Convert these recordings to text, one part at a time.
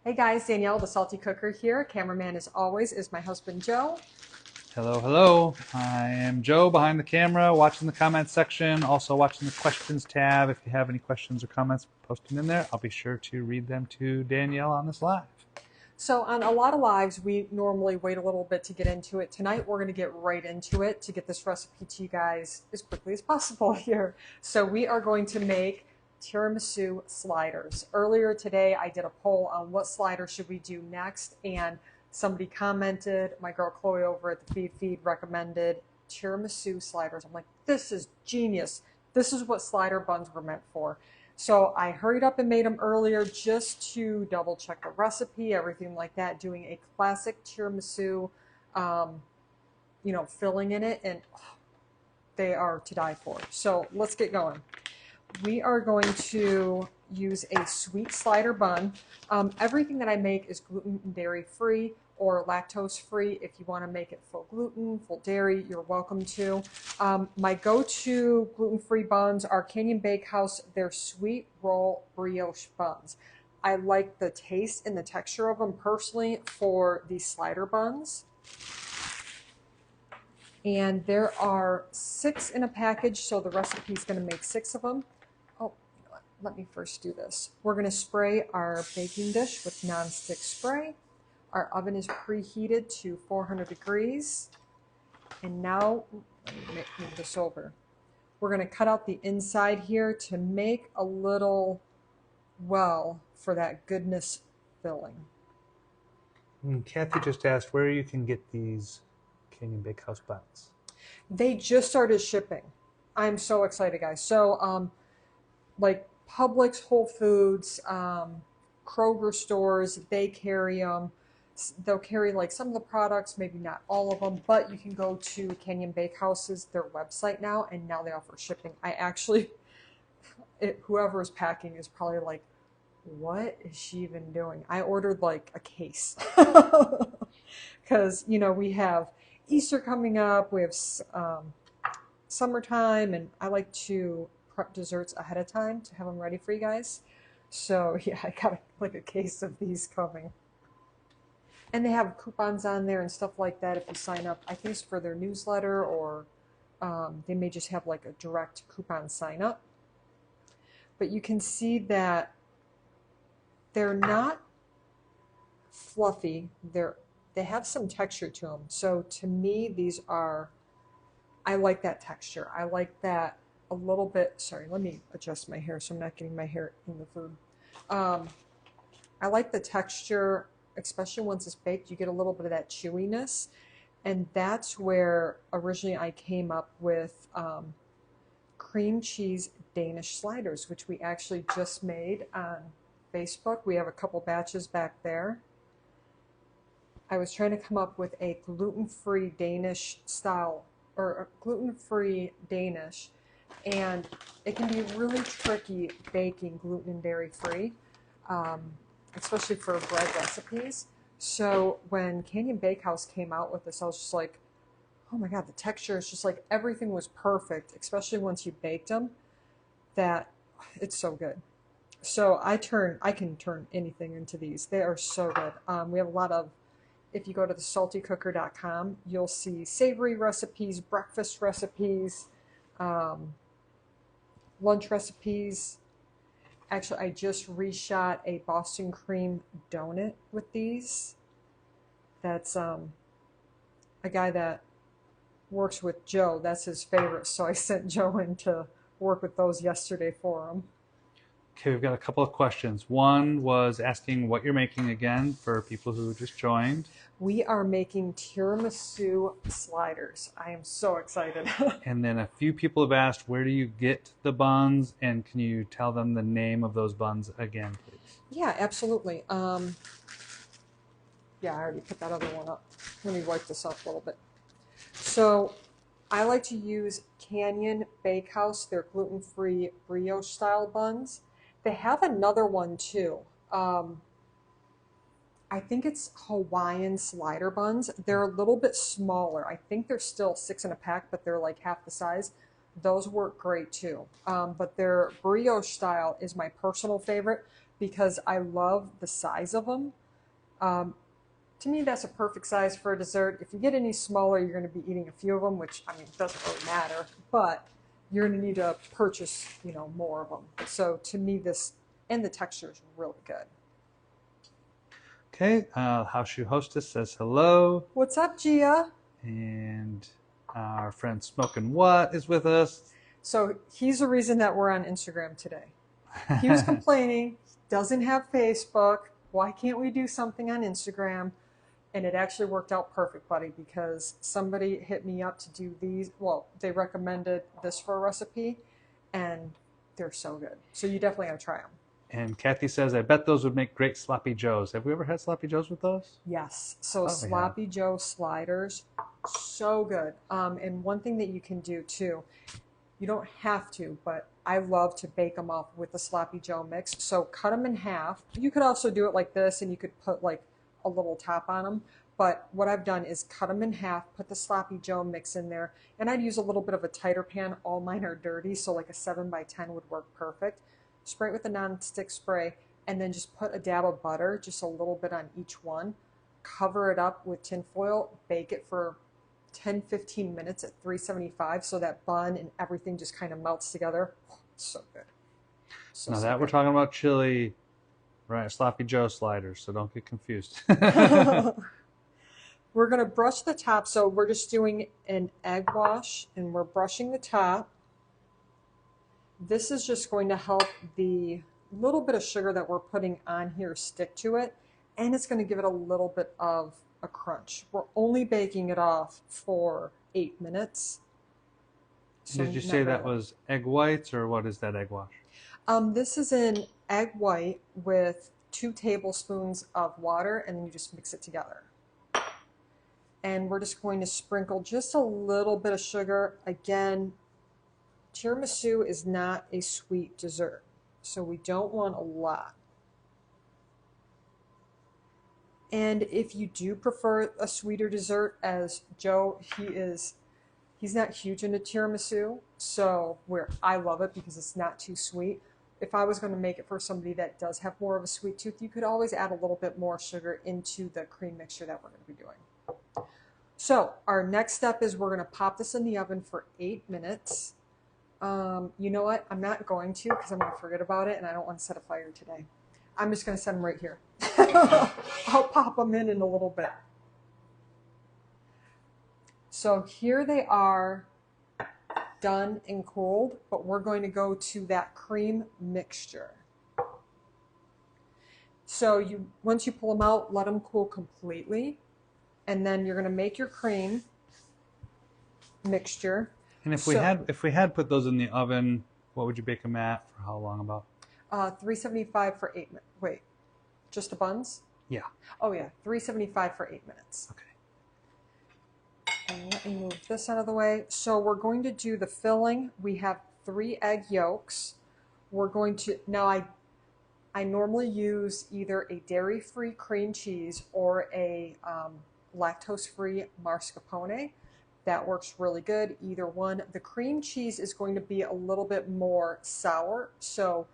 Hey guys, Danielle, the Salty Cooker here. Cameraman, as always, is my husband Joe. Hello, hello. I am Joe behind the camera, watching the comments section, also watching the questions tab. If you have any questions or comments, post them in there. I'll be sure to read them to Danielle on this live. So on a lot of lives, we normally wait a little bit to get into it. Tonight, we're going to get right into it to get this recipe to you guys as quickly as possible here. So we are going to make tiramisu sliders. Earlier today, I did a poll on what slider should we do next, and somebody commented, my girl Chloe over at the Feed recommended tiramisu sliders. I'm like, this is genius. This is what slider buns were meant for. So I hurried up and made them earlier just to double check the recipe, everything like that, doing a classic tiramisu, filling in it, and they are to die for. So let's get going. We are going to use a sweet slider bun. Everything that I make is gluten and dairy free or lactose free. If you want to make it full gluten, full dairy, you're welcome to. My go-to gluten-free buns are Canyon Bakehouse, their sweet roll brioche buns. I like the taste and the texture of them personally for these slider buns. And there are 6 in a package, so the recipe is going to make 6 of them. Oh, you know what? Let me first do this. We're going to spray our baking dish with nonstick spray. Our oven is preheated to 400 degrees. And now, let me move this over. We're going to cut out the inside here to make a little well for that goodness filling. And Kathy just asked where you can get these Canyon Bakehouse buns. They just started shipping. I'm so excited, guys. So, like Publix, Whole Foods, Kroger stores, they carry them. They'll carry like some of the products, maybe not all of them, but you can go to Canyon Bakehouse's, their website now, and now they offer shipping. I actually, whoever is packing is probably like, what is she even doing? I ordered like a case because, we have Easter coming up, we have summertime, and I like to prep desserts ahead of time to have them ready for you guys. So yeah, I got like a case of these coming. And they have coupons on there and stuff like that if you sign up. I think it's for their newsletter, or they may just have like a direct coupon sign up. But you can see that they're not fluffy. They have some texture to them. So to me, I like that texture. I like that a little bit. Sorry, let me adjust my hair so I'm not getting my hair in the food. I like the texture, especially once it's baked. You get a little bit of that chewiness. And that's where originally I came up with cream cheese Danish sliders, which we actually just made on Facebook. We have a couple batches back there. I was trying to come up with a gluten-free Danish style, or a gluten-free Danish, and it can be really tricky baking gluten and dairy free, especially for bread recipes. So when Canyon Bakehouse came out with this, I was just like, oh my God, the texture is just like everything was perfect, especially once you baked them, that it's so good. So I can turn anything into these. They are so good. We have a lot of, if you go to thesaltycooker.com, you'll see savory recipes, breakfast recipes, lunch recipes. Actually, I just reshot a Boston cream donut with these. That's a guy that works with Joe. That's his favorite. So I sent Joe in to work with those yesterday for him. Okay, we've got a couple of questions. One was asking what you're making again for people who just joined. We are making tiramisu sliders. I am so excited. And then a few people have asked, where do you get the buns? And can you tell them the name of those buns again, please? Yeah, absolutely. Yeah, I already put that other one up. Let me wipe this off a little bit. So I like to use Canyon Bakehouse, their gluten-free brioche style buns. They have another one too. I think it's Hawaiian slider buns. They're a little bit smaller. I think they're still 6 in a pack, but they're like half the size. Those work great too. But their brioche style is my personal favorite. because I love the size of them. To me, that's a perfect size for a dessert. If you get any smaller, you're going to be eating a few of them, which, I mean, doesn't really matter, but you're going to need to purchase, more of them. So to me, and the texture is really good. Okay, House Shoe Hostess says hello. What's up, Gia? And our friend Smokin' What is with us. So he's the reason that we're on Instagram today. He was complaining, doesn't have Facebook. Why can't we do something on Instagram? And it actually worked out perfect, buddy, because somebody hit me up to do these. Well, they recommended this for a recipe, and they're so good. So you definitely got to try them. And Kathy says, I bet those would make great Sloppy Joes. Have we ever had Sloppy Joes with those? Yes. So Sloppy Joe sliders, so good. And one thing that you can do too, you don't have to, but I love to bake them up with the Sloppy Joe mix. So cut them in half. You could also do it like this, and you could put like a little top on them. But what I've done is cut them in half, put the Sloppy Joe mix in there, and I'd use a little bit of a tighter pan. All mine are dirty, so like a 7x10 would work perfect. Spray it with a non-stick spray, and then just put a dab of butter, just a little bit on each one. Cover it up with tin foil, bake it for 10-15 minutes at 375 so that bun and everything just kind of melts together. Oh, it's so good. So we're talking about chili, right? Sloppy Joe sliders, so don't get confused. We're going to brush the top, so we're just doing an egg wash, and we're brushing the top. This is just going to help the little bit of sugar that we're putting on here stick to it, and it's going to give it a little bit of a crunch. We're only baking it off for 8 minutes. So did you say that was egg whites, or what is that egg wash? This is an egg white with 2 tablespoons of water, and then you just mix it together. And we're just going to sprinkle just a little bit of sugar. Again, tiramisu is not a sweet dessert, so we don't want a lot. And if you do prefer a sweeter dessert, as Joe, he's not huge into tiramisu, so I love it because it's not too sweet. If I was going to make it for somebody that does have more of a sweet tooth, you could always add a little bit more sugar into the cream mixture that we're going to be doing. So our next step is we're going to pop this in the oven for 8 minutes. You know what? I'm not going to, because I'm going to forget about it, and I don't want to set a fire today. I'm just going to set them right here. I'll pop them in a little bit. So here they are, done and cooled, but we're going to go to that cream mixture. So once you pull them out, let them cool completely, and then you're going to make your cream mixture. And if we had put those in the oven, what would you bake them at for how long about? 375 for 8 minutes. Wait, just the buns? Yeah. Oh yeah, 375 for 8 minutes. Okay. And let me move this out of the way. So we're going to do the filling. We have 3 egg yolks. We're going to, now I normally use either a dairy-free cream cheese or a lactose-free mascarpone. That works really good, either one. The cream cheese is going to be a little bit more sour, so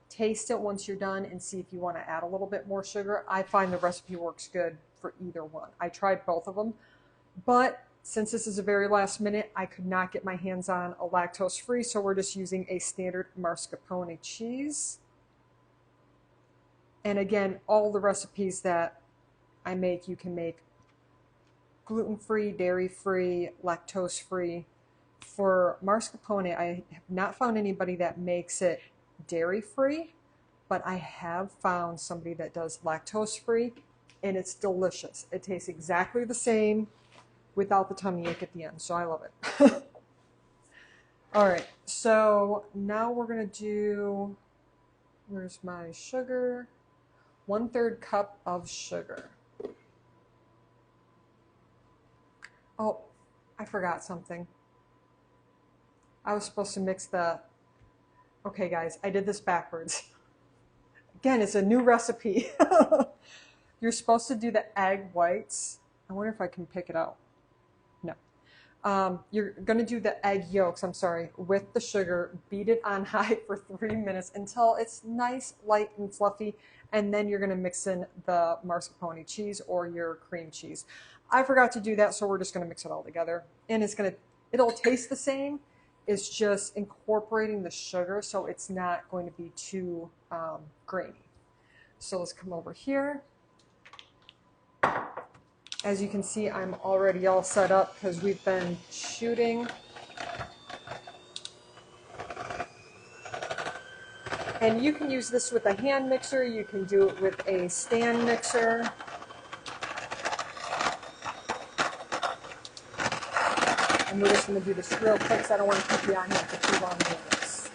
taste it once you're done and see if you want to add a little bit more sugar. I find the recipe works good for either one. I tried both of them, but since this is a very last minute, I could not get my hands on a lactose-free, so we're just using a standard mascarpone cheese. And again, all the recipes that I make, you can make gluten-free, dairy-free, lactose-free. For mascarpone, I have not found anybody that makes it dairy-free, but I have found somebody that does lactose-free, and it's delicious. It tastes exactly the same without the tummy ache at the end, so I love it. All right, so now we're going to do, where's my sugar? 1/3 cup of sugar. Oh, I forgot something. I was supposed to mix the... Okay, guys, I did this backwards. Again, it's a new recipe. You're supposed to do the egg whites. I wonder if I can pick it out. No. You're going to do the egg yolks, I'm sorry, with the sugar. Beat it on high for 3 minutes until it's nice, light, and fluffy. And then you're going to mix in the mascarpone cheese or your cream cheese. I forgot to do that, so we're just going to mix it all together. And it'll taste the same. It's just incorporating the sugar, so it's not going to be too grainy. So let's come over here. As you can see, I'm already all set up because we've been shooting. And you can use this with a hand mixer. You can do it with a stand mixer. And we're just going to do this real quick because I don't want to keep you on here for too long doing this.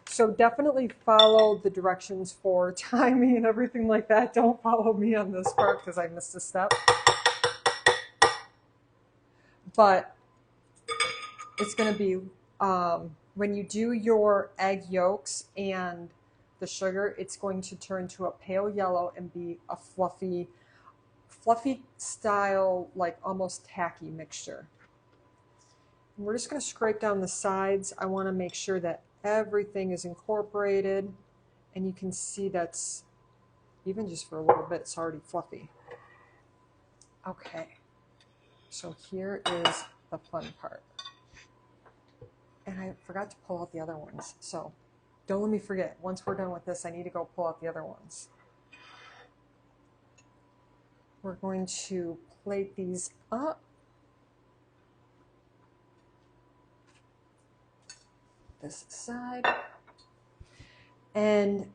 So definitely follow the directions for timing and everything like that. Don't follow me on this part because I missed a step. But it's going to be, when you do your egg yolks and the sugar, it's going to turn to a pale yellow and be a fluffy style, like almost tacky mixture. And we're just going to scrape down the sides. I want to make sure that everything is incorporated, and you can see that's, even just for a little bit, it's already fluffy. Okay, so here is the fun part. And I forgot to pull out the other ones, so don't let me forget. Once we're done with this, I need to go pull out the other ones. We're going to plate these up. This side. And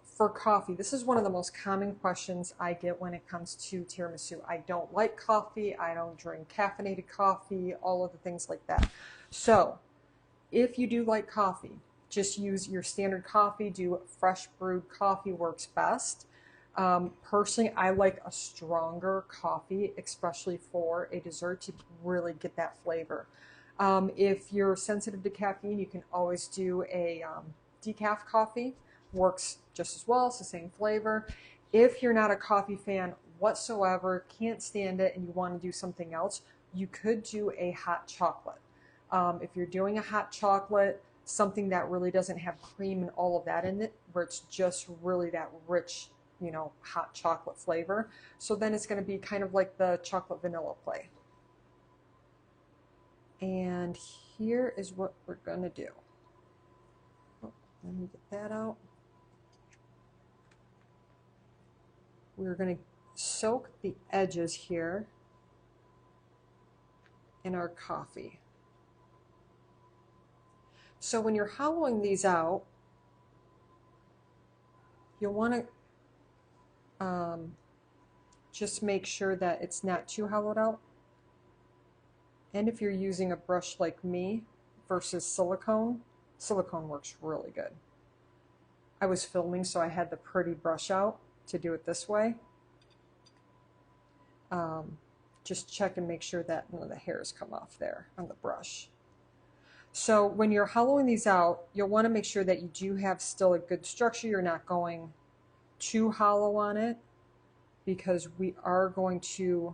for coffee, this is one of the most common questions I get when it comes to tiramisu. I don't like coffee. I don't drink caffeinated coffee, all of the things like that. So if you do like coffee, just use your standard coffee. Do fresh brewed coffee, works best. Personally, I like a stronger coffee, especially for a dessert, to really get that flavor. If you're sensitive to caffeine, you can always do a decaf coffee. Works just as well. It's the same flavor. If you're not a coffee fan whatsoever, can't stand it, and you want to do something else, you could do a hot chocolate. If you're doing a hot chocolate, something that really doesn't have cream and all of that in it, where it's just really that rich, you know, hot chocolate flavor. So then it's going to be kind of like the chocolate vanilla play. And here is what we're going to do. Oh, let me get that out. We're going to soak the edges here in our coffee. So when you're hollowing these out, you'll want to just make sure that it's not too hollowed out. And if you're using a brush like me versus silicone, silicone works really good. I was filming, so I had the pretty brush out to do it this way. Just check and make sure that none of the hairs come off there on the brush. So when you're hollowing these out, you'll want to make sure that you do have still a good structure. You're not going too hollow on it, because we are going to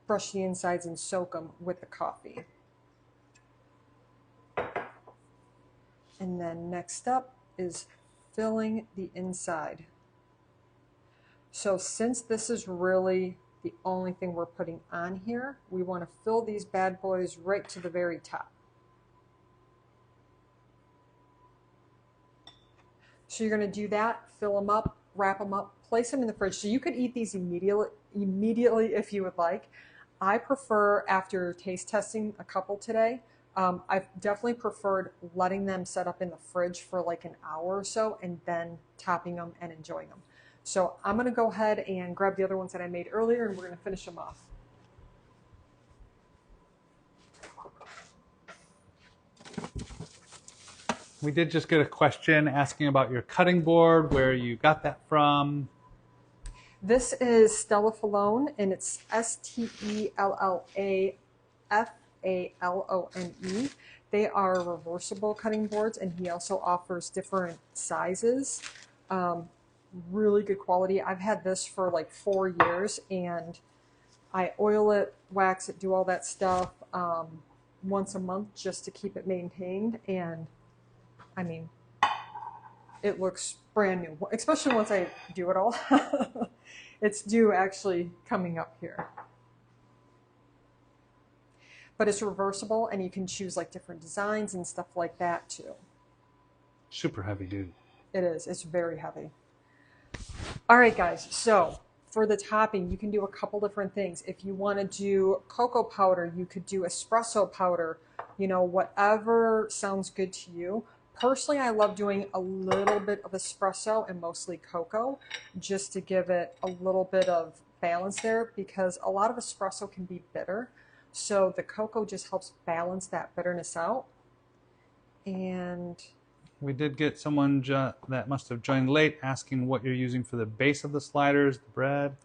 brush the insides and soak them with the coffee. And then next up is filling the inside. So since this is really the only thing we're putting on here, we want to fill these bad boys right to the very top. So you're going to do that, fill them up, wrap them up, place them in the fridge. So you could eat these immediately if you would like. I prefer, after taste testing a couple today, I've definitely preferred letting them set up in the fridge for like an hour or so and then topping them and enjoying them. So I'm going to go ahead and grab the other ones that I made earlier, and we're going to finish them off. We did just get a question asking about your cutting board, where you got that from. This is Stella Falone, and it's STELLAFALONE. They are reversible cutting boards, and he also offers different sizes. Really good quality. I've had this for like 4 years, and I oil it, wax it, do all that stuff once a month just to keep it maintained. And I mean, it looks brand new, especially once I do it all. It's due actually coming up here. But it's reversible, and you can choose like different designs and stuff like that too. Super heavy duty. It is. It's very heavy. All right, guys. So for the topping, you can do a couple different things. If you want to do cocoa powder, you could do espresso powder, you know, whatever sounds good to you. Personally, I love doing a little bit of espresso and mostly cocoa just to give it a little bit of balance there, because a lot of espresso can be bitter. So the cocoa just helps balance that bitterness out. And we did get someone that must have joined late asking what you're using for the base of the sliders, the bread.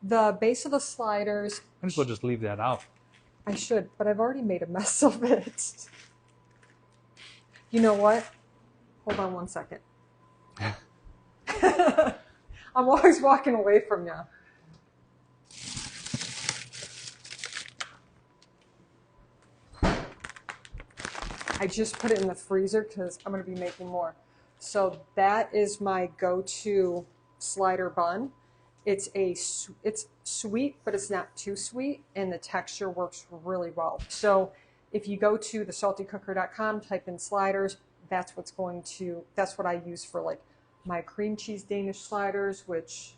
The base of the sliders, I just will just leave that out. I should, but I've already made a mess of it. You know what? Hold on one second. I'm always walking away from you. I just put it in the freezer because I'm going to be making more. So that is my go-to slider bun. It's sweet, but it's not too sweet, and the texture works really well. So if you go to thesaltycooker.com, type in sliders, that's what I use for like my cream cheese Danish sliders, which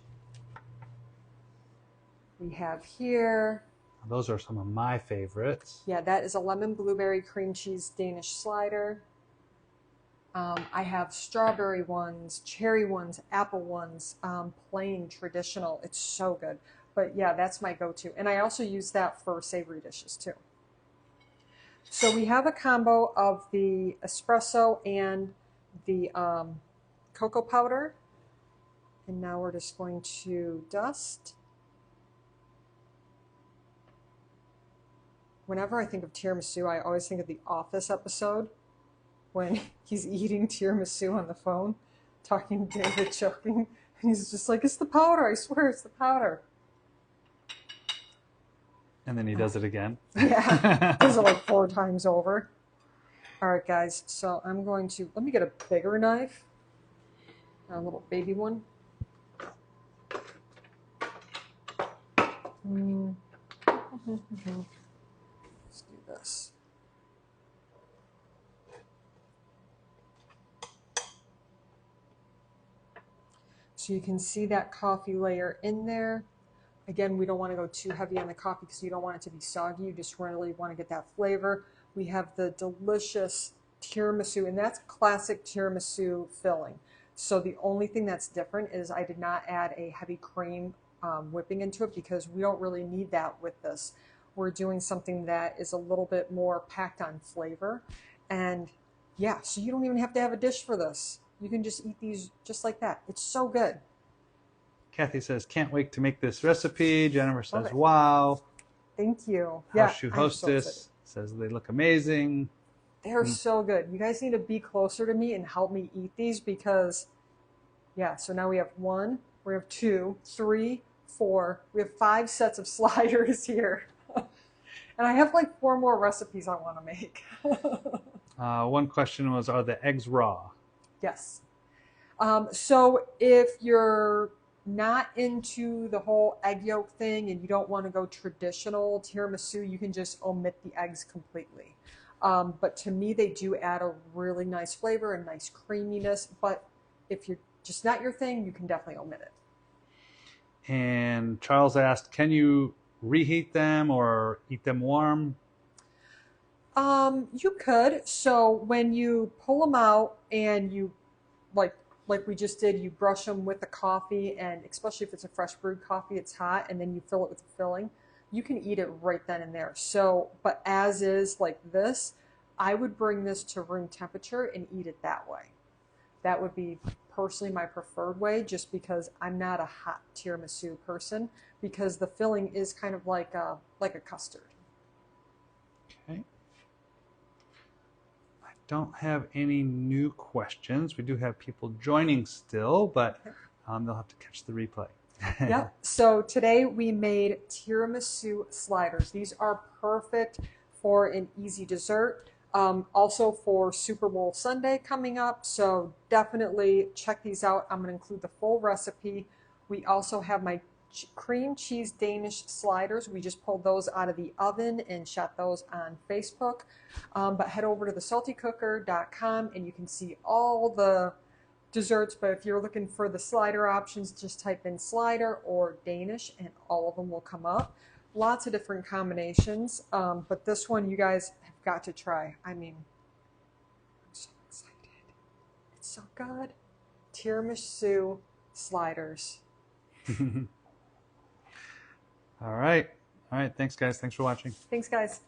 we have here. Those are some of my favorites. Yeah, that is a lemon blueberry cream cheese Danish slider. I have strawberry ones, cherry ones, apple ones, plain traditional. It's so good. But yeah, that's my go-to. And I also use that for savory dishes too. So we have a combo of the espresso and the cocoa powder. And now we're just going to dust. Whenever I think of tiramisu, I always think of the Office episode when he's eating tiramisu on the phone, talking to David, choking, and he's just like, it's the powder, I swear it's the powder. And then he does it again. Yeah, does it like 4 times over. All right, guys, so I'm going to, let me get a bigger knife, a little baby one. Let's do this. So you can see that coffee layer in there. Again, we don't want to go too heavy on the coffee because you don't want it to be soggy. You just really want to get that flavor. We have the delicious tiramisu, and that's classic tiramisu filling. So the only thing that's different is I did not add a heavy cream whipping into it because we don't really need that with this. We're doing something that is a little bit more packed on flavor. And yeah, so you don't even have to have a dish for this. You can just eat these just like that. It's so good. Kathy says, can't wait to make this recipe. Jennifer says, Okay. Wow. Thank you. House Shoe I'm Hostess says they look amazing. They're so good. You guys need to be closer to me and help me eat these because, yeah, so now we have 1, we have 2, 3, 4, we have 5 sets of sliders here. And I have like 4 more recipes I want to make. One question was, are the eggs raw? Yes. So if you're not into the whole egg yolk thing and you don't want to go traditional tiramisu, you can just omit the eggs completely. But to me, they do add a really nice flavor and nice creaminess. But if you're just not your thing, you can definitely omit it. And Charles asked, can you reheat them or eat them warm? You could. So when you pull them out and you, like we just did, you brush them with the coffee, and especially if it's a fresh brewed coffee, it's hot, and then you fill it with the filling. You can eat it right then and there. So, but as is like this, I would bring this to room temperature and eat it that way. That would be personally my preferred way, just because I'm not a hot tiramisu person, because the filling is kind of like a custard. Okay. Don't have any new questions. We do have people joining still, but they'll have to catch the replay. Yep. So today we made tiramisu sliders. These are perfect for an easy dessert. Also for Super Bowl Sunday coming up. So definitely check these out. I'm going to include the full recipe. We also have my cream cheese Danish sliders. We just pulled those out of the oven and shot those on Facebook. But head over to thesaltycooker.com and you can see all the desserts. But if you're looking for the slider options, just type in slider or Danish and all of them will come up. Lots of different combinations. But this one you guys have got to try. I mean, I'm so excited. It's so good. Tiramisu sliders. All right. All right. Thanks, guys. Thanks for watching. Thanks, guys.